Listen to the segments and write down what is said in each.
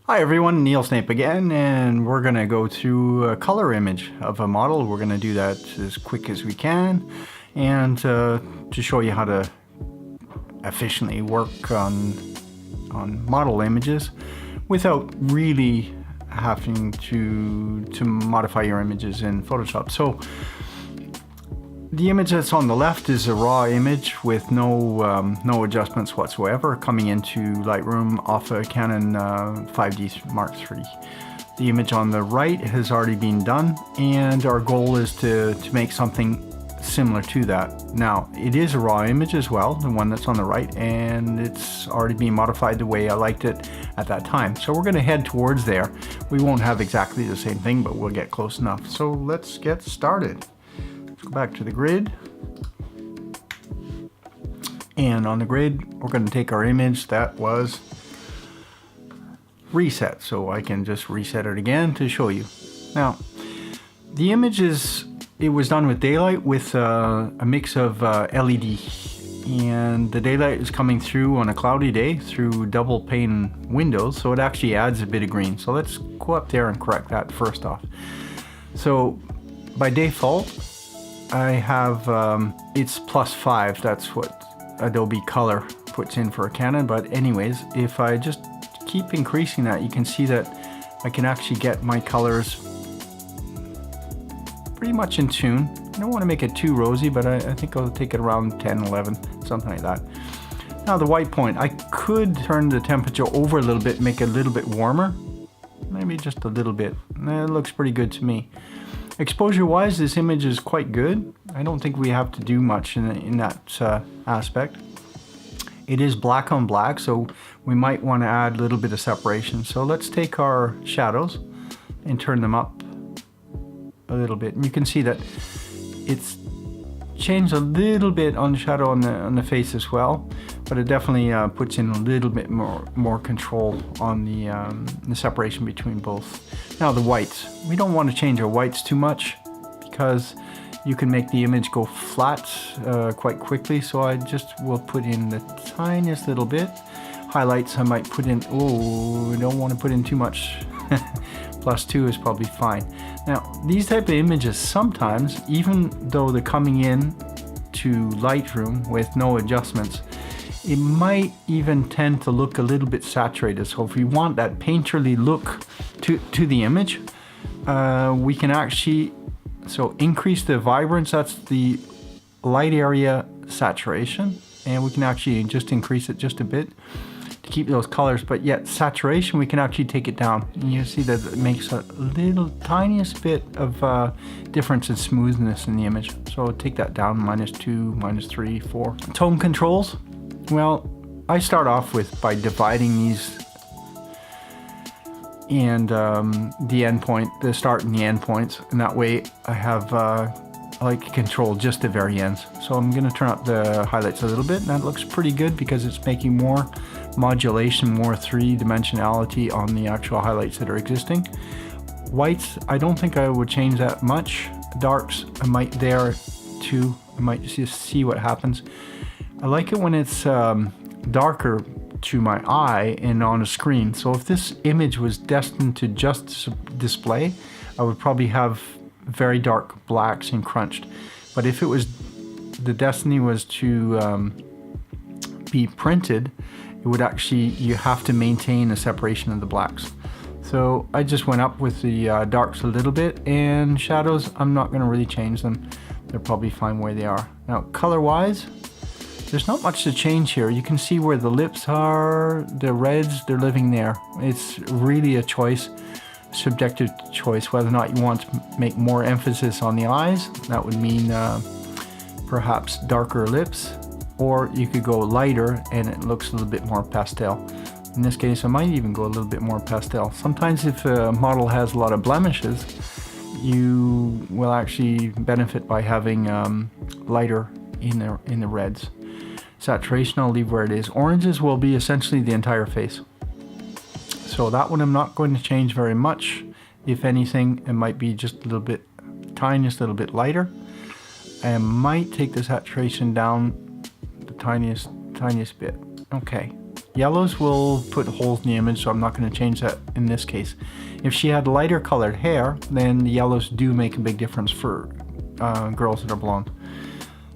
Hi everyone, Neil Snape again, and we're going to go through a color image of a model. We're going to do that as quick as we can, and to show you how to efficiently work on model images without really having to modify your images in Photoshop. So the image that's on the left is a raw image with no adjustments whatsoever, coming into Lightroom off a Canon 5D Mark III. The image on the right has already been done, and our goal is to make something similar to that. Now, it is a raw image as well, the one that's on the right, and it's already been modified the way I liked it at that time. So we're going to head towards there. We won't have exactly the same thing, but we'll get close enough. So let's get started. Go back to the grid, and on the grid we're going to take our image that was reset, so I can just reset it again to show you. Now the image it was done with daylight with a mix of LED, and the daylight is coming through on a cloudy day through double pane windows, so it actually adds a bit of green. So let's go up there and correct that first off. So by default I have it's +5. That's what Adobe Color puts in for a Canon. But anyways, if I just keep increasing that, you can see that I can actually get my colors pretty much in tune. I don't want to make it too rosy, but I think I'll take it around 10, 11, something like that. Now the white point, I could turn the temperature over a little bit, make it a little bit warmer, maybe just a little bit. It looks pretty good to me. Exposure wise, this image is quite good. I don't think we have to do much in that aspect. It is black on black, so we might want to add a little bit of separation. So let's take our shadows and turn them up a little bit. And you can see that it's changed a little bit on the shadow on the face as well, but it definitely puts in a little bit more control on the separation between both. Now the whites, we don't want to change our whites too much because you can make the image go flat quite quickly, so I just will put in the tiniest little bit. Highlights I might put in, I don't want to put in too much. +2 is probably fine. Now these type of images, sometimes even though they're coming in to Lightroom with no adjustments, it might even tend to look a little bit saturated. So if we want that painterly look to the image, we can actually increase the vibrance, that's the light area saturation, and we can actually just increase it just a bit to keep those colors, but yet saturation we can actually take it down, and you see that it makes a little tiniest bit of difference in smoothness in the image. So take that down, -2, -3, 4. Tone controls, well, I start off by dividing these and the end point, the start and the end points, and that way I have I like to control just the very ends. So I'm going to turn up the highlights a little bit, and that looks pretty good because it's making more modulation, more three-dimensionality on the actual highlights that are existing. Whites, I don't think I would change that much. Darks, I might there too. I might just see what happens. I like it when it's darker to my eye and on a screen. So if this image was destined to just display, I would probably have very dark blacks and crunched. But if it was, the destiny was to be printed, it would actually, you have to maintain a separation of the blacks. So I just went up with the darks a little bit, and shadows, I'm not going to really change them. They're probably fine where they are. Now color wise, there's not much to change here. You can see where the lips are, the reds, they're living there. It's really a choice, subjective choice, whether or not you want to make more emphasis on the eyes. That would mean perhaps darker lips, or you could go lighter and it looks a little bit more pastel. In this case, I might even go a little bit more pastel. Sometimes if a model has a lot of blemishes, you will actually benefit by having lighter in the reds. Saturation, I'll leave where it is. Oranges will be essentially the entire face. So that one I'm not going to change very much. If anything, it might be just a little bit, tiniest little bit lighter. I might take the saturation down the tiniest bit. Okay, Yellows will put holes in the image, so I'm not going to change that in this case. If she had lighter colored hair, then the yellows do make a big difference for girls that are blonde.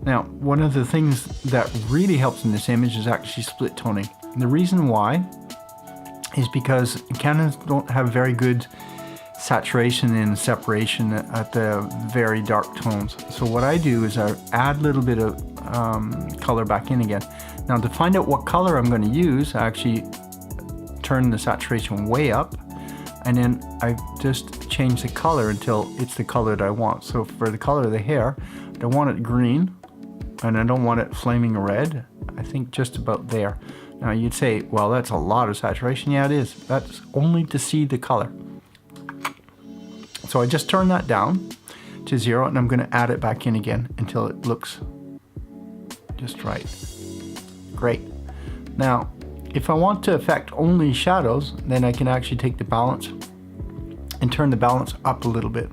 Now, one of the things that really helps in this image is actually split toning. And the reason why is because Canons don't have very good saturation and separation at the very dark tones. So what I do is I add a little bit of color back in again. Now to find out what color I'm going to use, I actually turn the saturation way up, and then I just change the color until it's the color that I want. So for the color of the hair, I don't want it green, and I don't want it flaming red. I think just about there. Now you'd say, well, that's a lot of saturation. Yeah, it is. That's only to see the color. So I just turn that down to 0, and I'm going to add it back in again until it looks just right. Great. Now, if I want to affect only shadows, then I can actually take the balance and turn the balance up a little bit.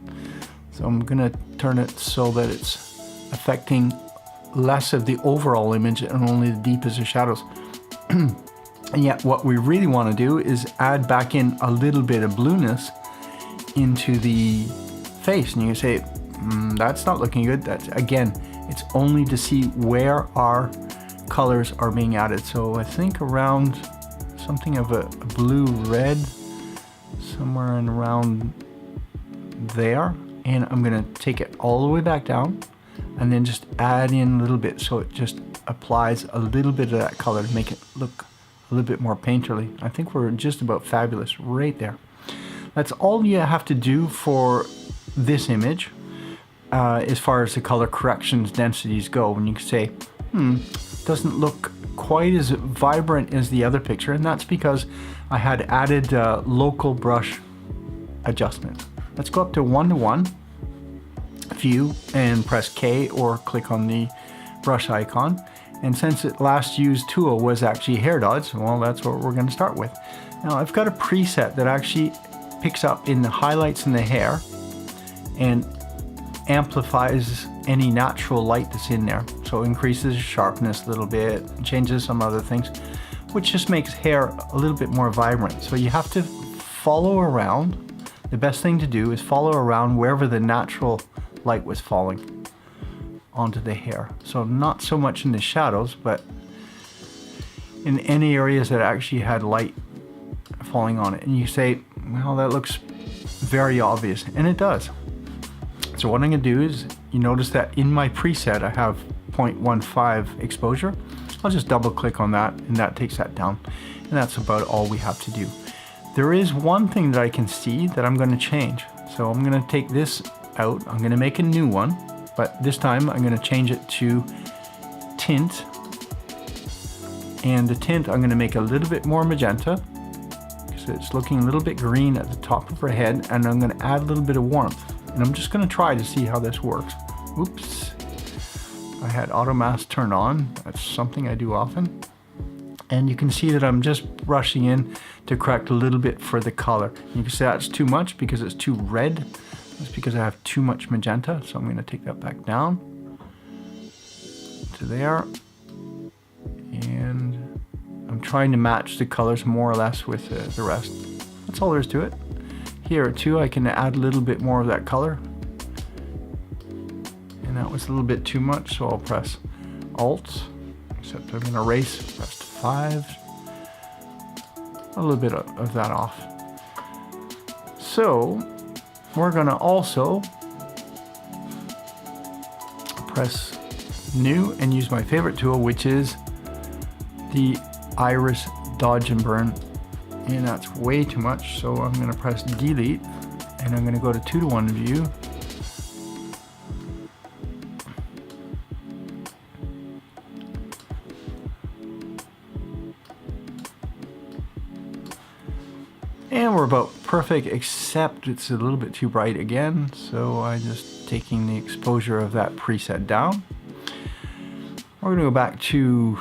So I'm going to turn it so that it's affecting less of the overall image and only the deepest of shadows. And yet what we really want to do is add back in a little bit of blueness into the face. And you can say, that's not looking good. That's, again, it's only to see where our colors are being added. So I think around something of a blue-red, somewhere in around there. And I'm going to take it all the way back down and then just add in a little bit, so it just applies a little bit of that color to make it look a little bit more painterly. I think we're just about fabulous right there. That's all you have to do for this image as far as the color corrections densities go. When you can say, doesn't look quite as vibrant as the other picture, and that's because I had added local brush adjustments. Let's go up to 1:1 view and press K or click on the brush icon. And since the last used tool was actually hair dots, well, that's what we're going to start with. Now I've got a preset that actually picks up in the highlights in the hair and amplifies any natural light that's in there. So increases sharpness a little bit, changes some other things, which just makes hair a little bit more vibrant. So you have to follow around. The best thing to do is follow around wherever the natural light was falling onto the hair. So not so much in the shadows, but in any areas that actually had light falling on it. And you say, well, that looks very obvious, and it does. So what I'm going to do is, you notice that in my preset I have 0.15 exposure. I'll just double click on that, and that takes that down, and that's about all we have to do. There is one thing that I can see that I'm going to change. So I'm going to take this out, I'm going to make a new one, but this time I'm going to change it to tint, and the tint I'm going to make a little bit more magenta, so it's looking a little bit green at the top of her head, and I'm going to add a little bit of warmth, and I'm just going to try to see how this works. Oops, I had auto mask turned on. That's something I do often. And you can see that I'm just brushing in to correct a little bit for the color. You can say that's too much because it's too red. That's because I have too much magenta. So I'm going to take that back down to there. And I'm trying to match the colors more or less with the rest. That's all there is to it. Here too, I can add a little bit more of that color. And that was a little bit too much, so I'll press Alt, except I'm going to erase, press 5. A little bit of that off. So we're going to also press New and use my favorite tool, which is the Iris Dodge and Burn. And that's way too much, so I'm going to press Delete, and I'm going to go to 2:1 view. And we're about perfect, except it's a little bit too bright again, so I'm just taking the exposure of that preset down. We're going to go back to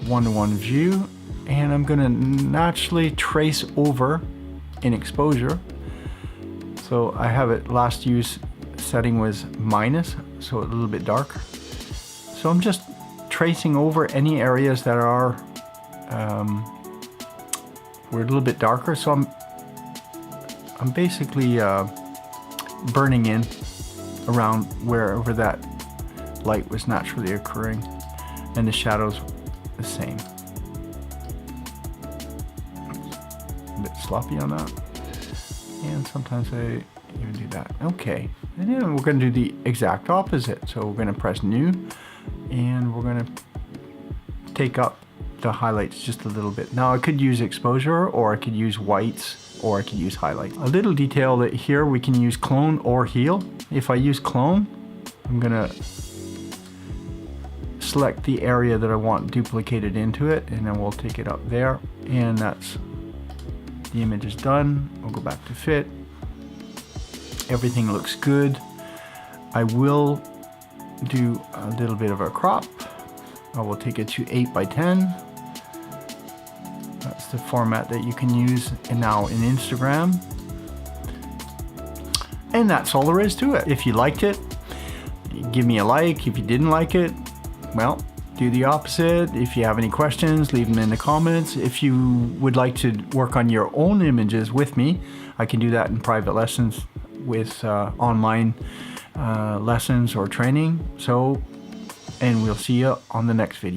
1:1 view, and I'm going to naturally trace over in exposure. So I have it, last use setting was minus, so a little bit darker. So I'm just tracing over any areas that are were a little bit darker, so I'm basically burning in around wherever that light was naturally occurring, and the shadows the same. A bit sloppy on that, and sometimes I even do that. Okay, and then we're going to do the exact opposite. So we're going to press new, and we're going to take up the highlights just a little bit. Now I could use exposure, or I could use whites, or I could use highlights. A little detail that here we can use clone or heal. If I use clone, I'm going to select the area that I want duplicated into it, and then we'll take it up there, and that's the image is done. We'll go back to fit. Everything looks good. I will do a little bit of a crop. I will take it to 8:10. That's the format that you can use now in Instagram. And that's all there is to it. If you liked it, give me a like. If you didn't like it, well, do the opposite. If you have any questions, leave them in the comments. If you would like to work on your own images with me, I can do that in private lessons with online lessons or training. And we'll see you on the next video.